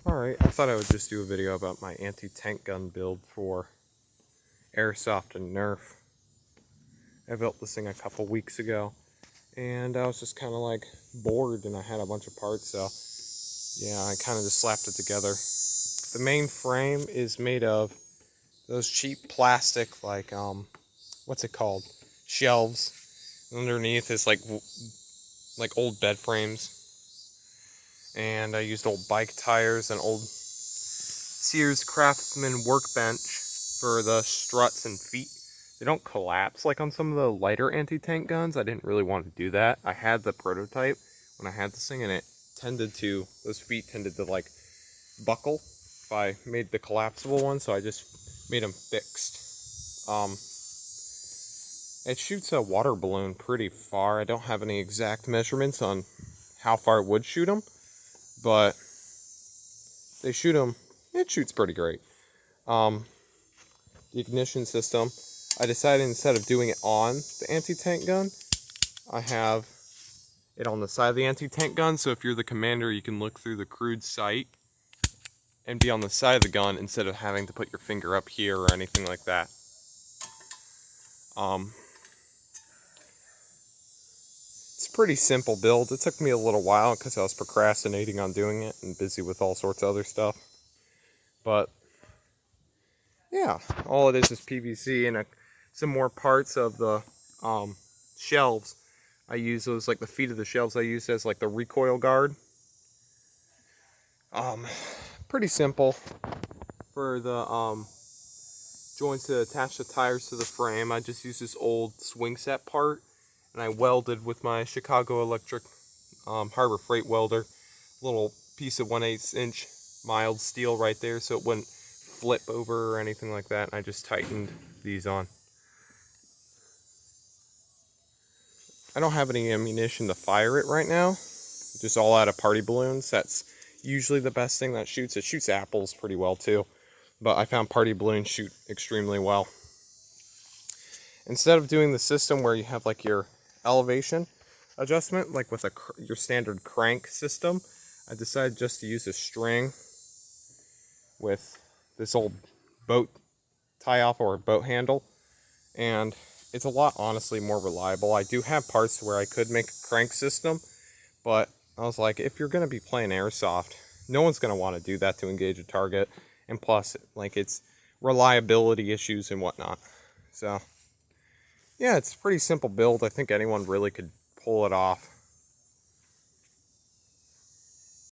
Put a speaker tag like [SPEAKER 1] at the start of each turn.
[SPEAKER 1] Alright, I thought I would just do a video about my anti-tank gun build for airsoft and Nerf. I built this thing a couple weeks ago, and I was just kind of like bored, and I had a bunch of parts, so yeah, I kind of just slapped it together. The main frame is made of those cheap plastic, like, what's it called? Shelves. Underneath is like old bed frames. And I used old bike tires and old Sears Craftsman workbench for the struts and feet. They don't collapse like on some of the lighter anti-tank guns. I didn't really want to do that. I had the prototype when I had this thing, and those feet tended to like buckle if I made the collapsible one, so I just made them fixed. It shoots a water balloon pretty far. I don't have any exact measurements on how far it would shoot them, but they shoot them. It shoots pretty great. The ignition system, I decided instead of doing it on the anti-tank gun, I have it on the side of the anti-tank gun, so if you're the commander, you can look through the crude sight and be on the side of the gun instead of having to put your finger up here or anything like that. It's a pretty simple build. It took me a little while because I was procrastinating on doing it and busy with all sorts of other stuff. But yeah, all it is PVC and some more parts of the shelves. I use those, like the feet of the shelves I use as like the recoil guard. Pretty simple. For the joints to attach the tires to the frame, I just use this old swing set part, and I welded with my Chicago Electric Harbor Freight welder, little piece of 1/8 inch mild steel right there so it wouldn't flip over or anything like that, and I just tightened these on. I don't have any ammunition to fire it right now, just all out of party balloons. That's usually the best thing that shoots. It shoots apples pretty well too, but I found party balloons shoot extremely well. Instead of doing the system where you have like your elevation adjustment, like with your standard crank system, I decided just to use a string with this old boat tie-off or boat handle, and it's a lot, honestly, more reliable. I do have parts where I could make a crank system, but I was like, if you're going to be playing airsoft, no one's going to want to do that to engage a target, and plus, like, it's reliability issues and whatnot. So yeah, it's a pretty simple build. I think anyone really could pull it off.